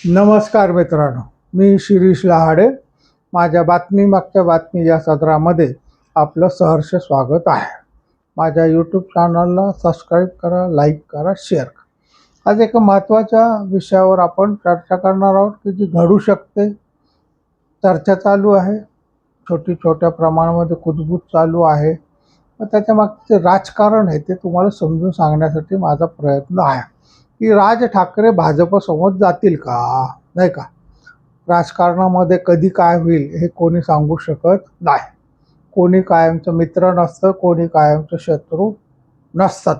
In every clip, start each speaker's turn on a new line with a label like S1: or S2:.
S1: नमस्कार मित्रांनो, मी शिरीष लहाडे. माझ्या मागच्या बातमी या सदरामध्ये आपलं सहर्ष स्वागत आहे. माझ्या यूट्यूब चॅनलला सबस्क्राईब करा, लाईक करा, शेअर करा. आज एका महत्त्वाच्या विषयावर आपण चर्चा करणार आहोत की जी घडू शकते. चर्चा चालू आहे, छोट्या प्रमाणामध्ये कुजबूज चालू आहे. त्याच्या मागचे राजकारण आहे ते तुम्हाला समजून सांगण्यासाठी माझा प्रयत्न आहे की राज ठाकरे भाजपसमोर जातील का, नाही का. राजकारणामध्ये कधी काय होईल हे कोणी सांगू शकत नाही. कोणी कायमचं मित्र नसतं, कोणी कायमचं शत्रू नसतात.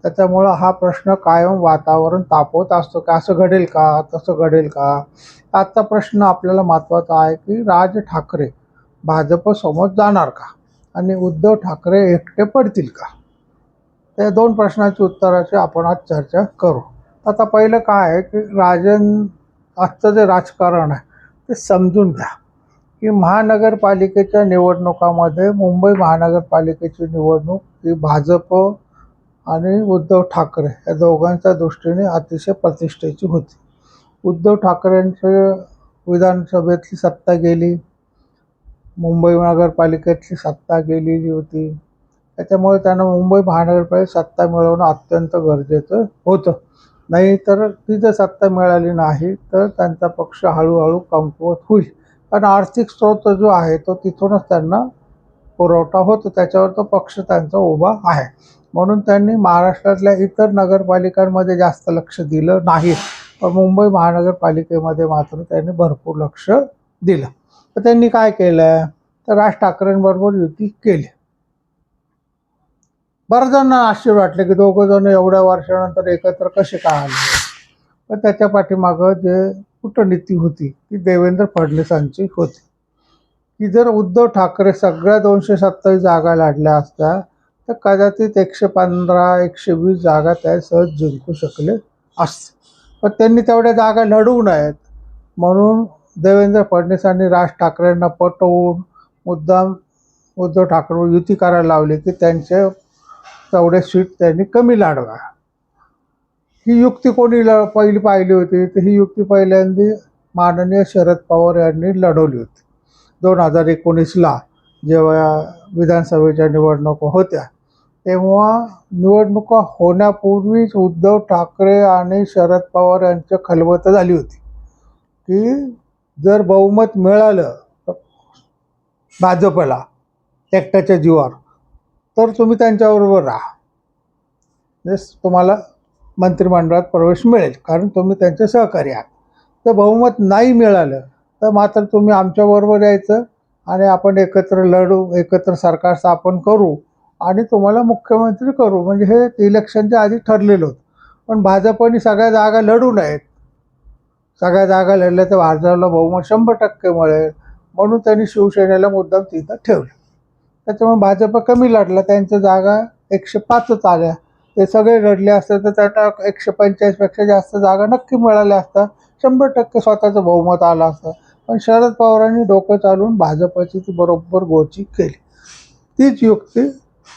S1: त्याच्यामुळं हा प्रश्न कायम वातावरण तापवत असतो की असं घडेल का, तसं घडेल का. आजचा प्रश्न आपल्याला महत्त्वाचा आहे की राज ठाकरे भाजपसमोर जाणार का आणि उद्धव ठाकरे एकटे पडतील का. त्या दोन प्रश्नाची उत्तराची आपण आज चर्चा करू. आता पहिलं काय आहे की आजचं जे राजकारण आहे ते समजून घ्या की महानगरपालिकेच्या निवडणुकामध्ये मुंबई महानगरपालिकेची निवडणूक ही भाजप आणि उद्धव ठाकरे या दोघांच्या दृष्टीने अतिशय प्रतिष्ठेची होती. उद्धव ठाकरेंची विधानसभेतली सत्ता गेली, मुंबई महानगरपालिकेतली सत्ता गेलेली होती. त्याच्यामुळे त्यांना मुंबई महानगरपालिकेत सत्ता मिळवणं अत्यंत गरजेचं होतं. नाही तर ती जर सत्ता मिळाली नाही तर त्यांचा पक्ष हळूहळू कमकुवत होईल. कारण आर्थिक स्रोत जो आहे तो तिथूनच त्यांना पुरवठा होतो, त्याच्यावर तो पक्ष त्यांचा उभा आहे. म्हणून त्यांनी महाराष्ट्रातल्या इतर नगरपालिकांमध्ये जास्त लक्ष दिलं नाही, पण मुंबई महानगरपालिकेमध्ये मात्र त्यांनी भरपूर लक्ष दिलं. तर त्यांनी काय केलं तर राज ठाकरेंबरोबर युती केली. बऱ्याच जणांना आश्चर्य वाटले की दोघं जण एवढ्या वर्षानंतर एकत्र कसे काय आले. पण त्याच्या पाठीमागं जे कूटनीती होती ती देवेंद्र फडणवीसांची होती की जर उद्धव ठाकरे सगळ्या 227 जागा लढल्या असत्या तर कदाचित 115-120 जागा त्या सहज जिंकू शकले असते. पण त्यांनी तेवढ्या जागा लढवू नयेत म्हणून देवेंद्र फडणवीसांनी राज ठाकरेंना पटवून मुद्दाम उद्धव ठाकरे युती करायला लावली की त्यांचे तेवढे सीट त्यांनी कमी लढवा. ही युक्ती कोणी पहिली पाहिली होती तर ही युक्ती पहिल्यांदी माननीय शरद पवार यांनी लढवली होती. 2019ला जेव्हा विधानसभेच्या निवडणुका होत्या तेव्हा निवडणुका होण्यापूर्वीच उद्धव ठाकरे आणि शरद पवार यांची खलबत झाली होती की जर बहुमत मिळालं भाजपला एकट्याच्या जीवावर तर तुम्ही त्यांच्याबरोबर राहा, तुम्हाला मंत्रिमंडळात प्रवेश मिळेल कारण तुम्ही त्यांचे सहकारी आहात. तर बहुमत नाही मिळालं तर मात्र तुम्ही आमच्याबरोबर यायचं आणि आपण एकत्र लढू, एकत्र सरकार स्थापन करू आणि तुम्हाला मुख्यमंत्री करू. म्हणजे हे इलेक्शनच्या आधी ठरलेलं होतं. पण भाजपने सगळ्या जागा लढू नयेत, सगळ्या जागा लढल्या तर भाजपला बहुमत 100% मिळेल म्हणून त्यांनी शिवसेनेला मुद्दाम तिथं ठेवलं. त्याच्यामुळे भाजप कमी लढला, त्यांच्या जागा 105च आल्या. ते सगळे लढले असते तर त्यांना 145पेक्षा जास्त जागा नक्की मिळाल्या असतात, 100% स्वतःचं बहुमत आलं असतं. पण शरद पवारांनी डोकं चालवून भाजपची ती बरोबर गोची केली. तीच युक्ती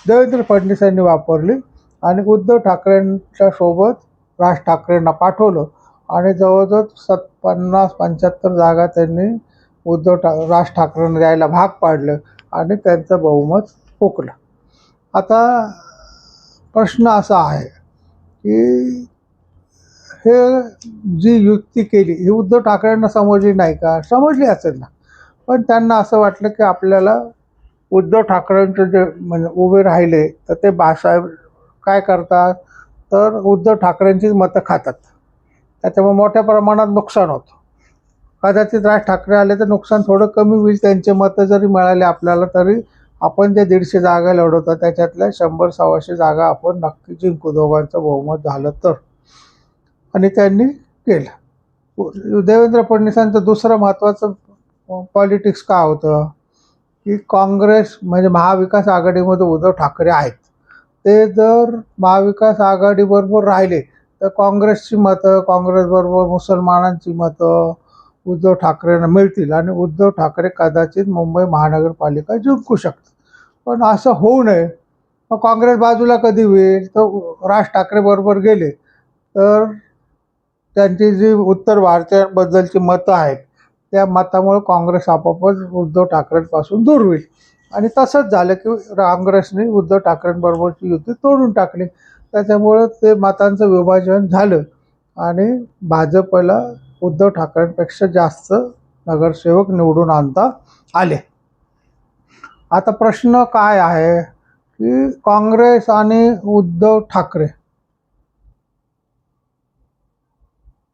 S1: देवेंद्र फडणवीसांनी वापरली आणि उद्धव ठाकरेंच्या सोबत राज ठाकरेंना पाठवलं आणि जवळजवळ 50-75 जागा त्यांनी राज ठाकरेंना द्यायला भाग पाडलं आणि त्यांचं बहुमत हुकलं. आता प्रश्न असा आहे की हे जी युक्ती केली ही उद्धव ठाकरेंना समजली नाही का? समजली असेल ना, पण त्यांना असं वाटलं की आपल्याला उद्धव ठाकरेंचे जे म्हणजे उभे राहिले तर ते बाळासाहेब काय करतात तर उद्धव ठाकरेंचीच मतं खातात. त्याच्यामुळे मोठ्या प्रमाणात नुकसान होतं. कदाचित राज ठाकरे आले तर नुकसान थोडं कमी होईल, त्यांचे मतं जरी मिळाले आपल्याला तरी आपण जे 150 जागा लढवतो त्याच्यातल्या 100-125 जागा आपण नक्की जिंकू, दोघांचं बहुमत झालं तर. आणि त्यांनी केलं. देवेंद्र फडणवीसांचं दुसरं महत्त्वाचं पॉलिटिक्स काय होतं की काँग्रेस म्हणजे महाविकास आघाडीमध्ये उद्धव ठाकरे आहेत. ते जर महाविकास आघाडीबरोबर राहिले तर काँग्रेसची मतं, काँग्रेसबरोबर मुसलमानांची मतं उद्धव ठाकरेंना मिळतील आणि उद्धव ठाकरे कदाचित मुंबई महानगरपालिका जिंकू शकतात. पण असं होऊ नये. मग काँग्रेस बाजूला कधी होईल तर राज ठाकरे बरोबर गेले तर त्यांची जी उत्तर भारताबद्दलची मतं आहेत त्या मतामुळे काँग्रेस आपोआपच उद्धव ठाकरेंपासून दूर होईल. आणि तसंच झालं की काँग्रेसने उद्धव ठाकरेंबरोबरची युती तोडून टाकली. त्याच्यामुळं ते मतांचं विभाजन झालं आणि भाजपला उद्धव ठाकरेंपेक्षा जास्त नगरसेवक निवडून आणता आले. आता प्रश्न काय आहे की काँग्रेस आणि उद्धव ठाकरे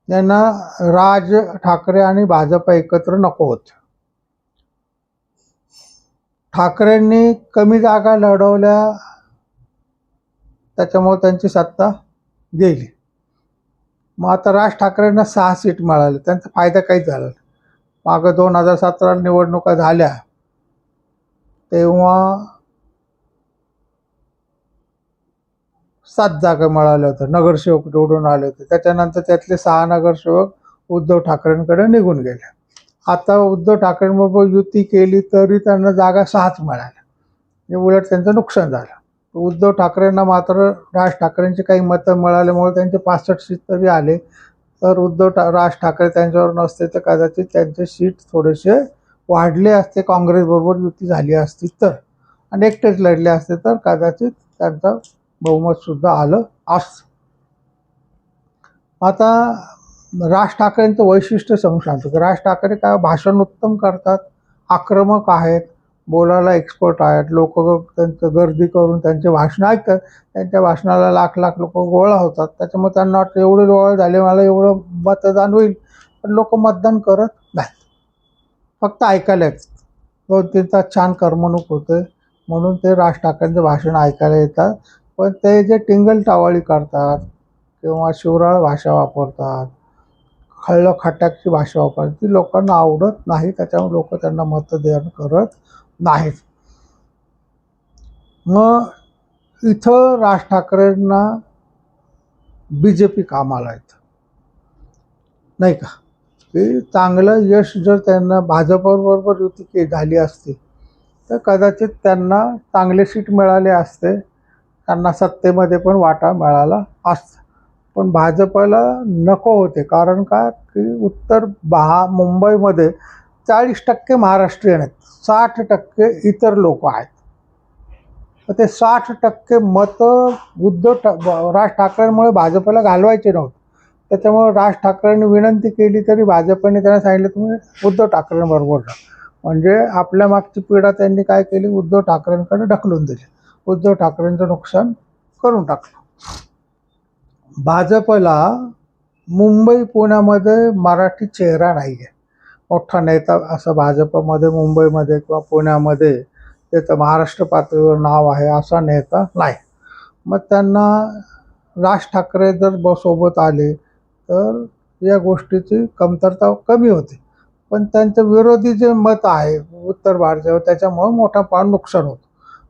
S1: यांना राज ठाकरे आणि भाजप एकत्र नको होते. ठाकरेंनी कमी जागा लढवल्या त्याच्यामुळे त्यांची सत्ता गेली. मग आता राज ठाकरेंना 6 सीट मिळाले, त्यांचा फायदा काहीच झाला नाही. मागं 2017 निवडणुका झाल्या तेव्हा 7 जागा मिळाल्या होत्या, नगरसेवक निवडून आले होते. त्याच्यानंतर त्यातले 6 नगरसेवक उद्धव ठाकरेंकडे निघून गेले. आता उद्धव ठाकरेंबरोबर युती केली तरी त्यांना जागा 6च मिळाल्या, उलट त्यांचं नुकसान झालं. उद्धव ठाकरेंना मात्र राज ठाकरेंची काही मतं मिळाल्यामुळे त्यांचे 65 सीट तरी आले. तर राज ठाकरे त्यांच्यावर नसते तर कदाचित त्यांचे सीट थोडेसे वाढले असते, काँग्रेसबरोबर युती झाली असती तर, आणि एकटेच लढले असते तर कदाचित त्यांचं बहुमतसुद्धा आलं असतं. आता राज ठाकरेंचं वैशिष्ट्य सांगतो की राज ठाकरे काय भाषण उत्तम करतात, आक्रमक आहेत, बोलायला एक्सपर्ट आहेत. लोक त्यांचं गर्दी करून त्यांचे भाषण ऐकतात. त्यांच्या भाषणाला लाख लाख लोक गोळा होतात. त्याच्यामुळे त्यांना वाटतं एवढे गोळा झाले मला एवढं मतदान होईल, पण लोक मतदान करत नाहीत, फक्त ऐकायला येतात. 2-3 तास छान करमणूक होते म्हणून ते राज ठाकरेंचं भाषण ऐकायला येतात. पण ते जे टिंगल टावाळी करतात किंवा शिवराळ भाषा वापरतात, खळ्ळ खटाकची भाषा वापरतात, ती लोकांना आवडत नाही. त्याच्यामुळे लोक त्यांना मतदान करत नाहीत. मग इथं राज ठाकरेंना BJP कामाला येतं नाही का, की चांगलं यश जर त्यांना भाजपबरोबर युती झाली असती तर कदाचित त्यांना चांगले सीट मिळाले असते, त्यांना सत्तेमध्ये पण वाटा मिळाला असता. पण भाजपला नको होते. कारण का की उत्तर मुंबईमध्ये 40% महाराष्ट्रीयन आहेत, 60% इतर लोक आहेत. तर ते 60% मतं राज ठाकरेंमुळे भाजपला घालवायचे नव्हते. त्याच्यामुळे राज ठाकरेंनी विनंती केली तरी भाजपने त्यांना सांगितलं तुम्ही उद्धव ठाकरेंबरोबर जा. म्हणजे आपल्या मागची पिढा त्यांनी काय केली, उद्धव ठाकरेंकडे ढकलून दिली, उद्धव ठाकरेंचं नुकसान करून टाकलं. भाजपला मुंबई पुण्यामध्ये मराठी चेहरा नाही आहे, मोठा नेता असं भाजपमध्ये मुंबईमध्ये किंवा पुण्यामध्ये त्याचं महाराष्ट्र पातळीवर नाव आहे असा नेता नाही. मग त्यांना राज ठाकरे जर सोबत आले तर या गोष्टीची कमतरता कमी होते. पण त्यांचं विरोधी जे मत आहे उत्तर भारतावर त्याच्यामुळे मोठा नुकसान होतं.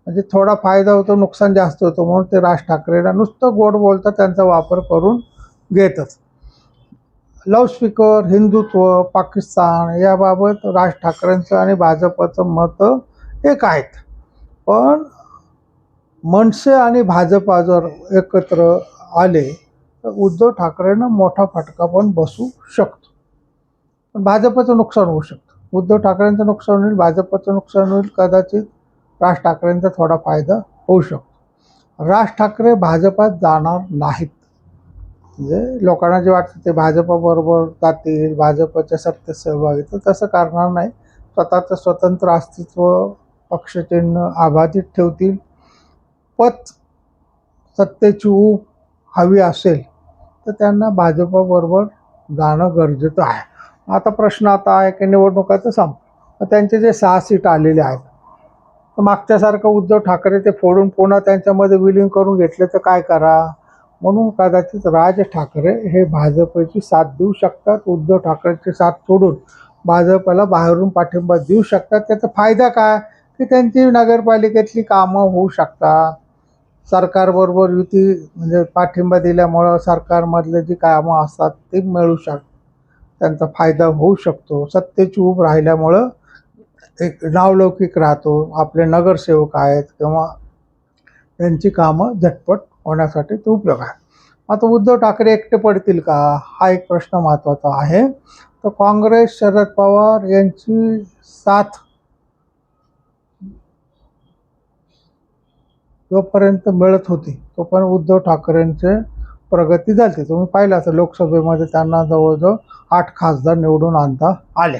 S1: म्हणजे थोडा फायदा होतो, नुकसान जास्त होतं. म्हणून ते राज ठाकरेंना नुसतं गोड बोलतात, त्यांचा वापर करून घेतात. लाऊडस्पीकर, हिंदुत्व, पाकिस्तान याबाबत राज ठाकरेंचं आणि भाजपचं मत एक आहेत. पण मनसे आणि भाजपा जर एकत्र आले तर उद्धव ठाकरेंना मोठा फटका पण बसू शकतो. पण भाजपचं नुकसान होऊ शकतं. उद्धव ठाकरेंचं नुकसान होईल, भाजपचं नुकसान होईल, कदाचित राज ठाकरेंचा थोडा फायदा होऊ शकतो. राज ठाकरे भाजपात जाणार नाहीत. म्हणजे लोकांना जे वाटतं ते भाजपबरोबर जातील, भाजपच्या सत्तेत सहभागी, तर तसं करणार नाही. स्वतःचं स्वतंत्र अस्तित्व पक्षचिन्ह अबाधित ठेवतील. पत सत्तेची ऊब हवी असेल तर त्यांना भाजपबरोबर जाणं गरजेचं आहे. आता प्रश्न आहे की निवडणुकाचं संप त्यांचे जे 6 सीट आलेले आहेत तर मागच्यासारखं उद्धव ठाकरे ते फोडून पुन्हा त्यांच्यामध्ये विलीन करून घेतले तर काय करा. म्हणून कदाचित राज ठाकरे हे भाजपची साथ देऊ शकतात. उद्धव ठाकरेंची साथ सोडून भाजपला बाहेरून पाठिंबा देऊ शकतात. त्याचा फायदा काय की त्यांची नगरपालिकेतली कामं होऊ शकतात. सरकारबरोबर युती म्हणजे पाठिंबा दिल्यामुळं सरकारमधले जी कामं असतात ते मिळू शकतात, त्यांचा फायदा होऊ शकतो. सत्तेची ऊब राहिल्यामुळं एक नावलौकिक राहतो. आपले नगरसेवक आहेत किंवा त्यांची कामं झटपट होण्यासाठी ते उपयोग आहे. आता उद्धव ठाकरे एकटे पडतील का, हा एक प्रश्न महत्त्वाचा आहे. तर काँग्रेस शरद पवार यांची साथ जोपर्यंत मिळत होती तोपर्यंत उद्धव ठाकरेंचे प्रगती झाली. तुम्ही पाहिलं असं लोकसभेमध्ये त्यांना जवळजवळ 8 खासदार निवडून आणता आले.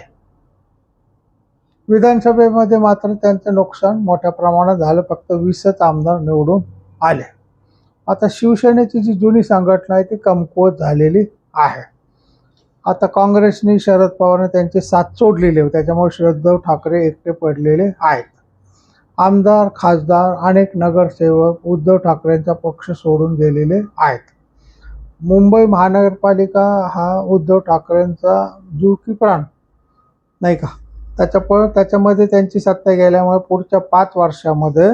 S1: विधानसभेमध्ये मात्र त्यांचं नुकसान मोठ्या प्रमाणात झालं, फक्त 20च आमदार निवडून आले. आता शिवसेनेची जी जुनी संघटना आहे ती कमकुवत झालेली आहे. आता काँग्रेसने शरद पवारने त्यांची साथ सोडलेली आहे, त्याच्यामुळे उद्धव ठाकरे एकटे पडलेले आहेत. आमदार, खासदार, अनेक नगरसेवक उद्धव ठाकरेंचा पक्ष सोडून गेलेले आहेत. मुंबई महानगरपालिका हा उद्धव ठाकरेंचा जीव की प्राण नाही का, त्याच्यामध्ये त्यांची सत्ता गेल्यामुळे पुढच्या 5 वर्षामध्ये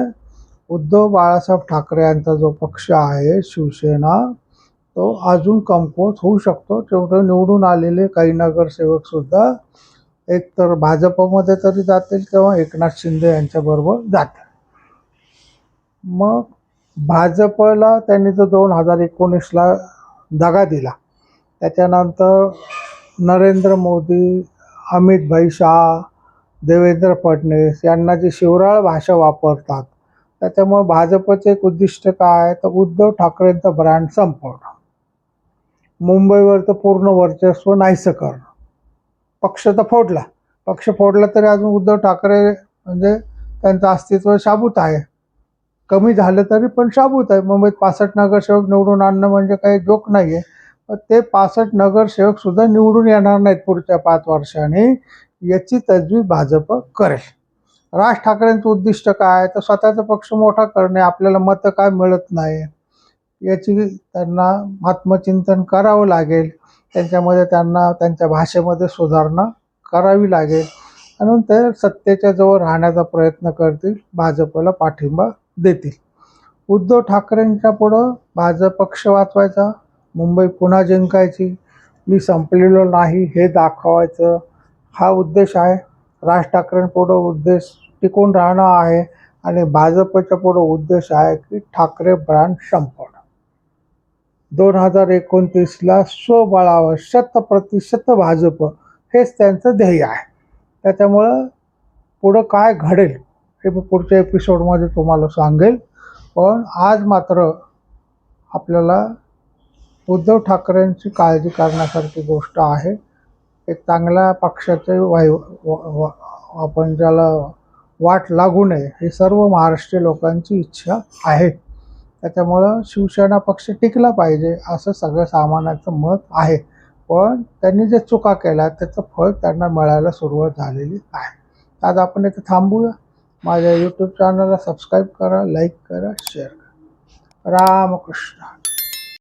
S1: उद्धव बाळासाहेब ठाकरे यांचा जो पक्ष आहे शिवसेना, तो अजून कमकुवत होऊ शकतो. तेवढं निवडून आलेले काही नगरसेवक सुद्धा एकतर भाजपमध्ये तरी जातील किंवा एकनाथ शिंदे यांच्याबरोबर जातील. मग भाजपला त्यांनी जो 2019ला दगा दिला, त्याच्यानंतर नरेंद्र मोदी, अमित भाई शाह, देवेंद्र फडणवीस यांना जी शिवराळ भाषा वापरतात, त्याच्यामुळे भाजपचे एक उद्दिष्ट काय आहे, तर उद्धव ठाकरेंचा ब्रँड संपवणं, मुंबईवर तर पूर्ण वर्चस्व नाहीसं करणं. पक्ष फोडला तरी अजून उद्धव ठाकरे म्हणजे त्यांचं अस्तित्व शाबूत आहे. कमी झालं तरी पण शाबूत आहे. मुंबईत 65 नगरसेवक निवडून आणणं म्हणजे काही जोक नाही आहे. पण ते 65 नगरसेवक सुद्धा निवडून येणार नाहीत पुढच्या 5 वर्षांनी, याची तजवीज भाजप करेल. राज ठाकरेंचं उद्दिष्ट काय, तर स्वतःचा पक्ष मोठा करणे, आपल्याला मतं काय मिळत नाही याची त्यांना आत्मचिंतन करावं लागेल. त्यांच्यामध्ये त्यांना त्यांच्या भाषेमध्ये सुधारणा करावी लागेल, म्हणून ते सत्तेच्या जवळ राहण्याचा प्रयत्न करतील, भाजपला पाठिंबा देतील. उद्धव ठाकरेंच्या पुढं भाजप पक्ष वाचवायचा, मुंबई पुन्हा जिंकायची, मी संपलेलो नाही हे दाखवायचं, हा उद्देश आहे. राज ठाकरेंपुढं उद्देश टिकून राहणं आहे आणि भाजपच्या पुढं उद्देश आहे की ठाकरे ब्रँड संपवणं. 2029ला स्वबळावर 100% भाजप हेच त्यांचं ध्येय आहे. त्याच्यामुळं पुढं काय घडेल हे मी पुढच्या एपिसोडमध्ये तुम्हाला सांगेल. पण आज मात्र आपल्याला उद्धव ठाकरेंची काळजी करण्यासारखी गोष्ट आहे. एक चांगल्या पक्षाचे आपण ज्याला वाट लागू नये ही सर्व महाराष्ट्रीय लोकांची इच्छा आहे. त्याच्यामुळं शिवसेना पक्ष टिकला पाहिजे असं सगळं सामान्याचं मत आहे. पण त्यांनी जे चुका केल्या त्याचं फळ त्यांना मिळायला सुरुवात झालेली आहे. आज आपण इथे थांबूया. माझ्या यूट्यूब चॅनलला सबस्क्राईब करा, लाईक करा, शेअर करा. रामकृष्ण.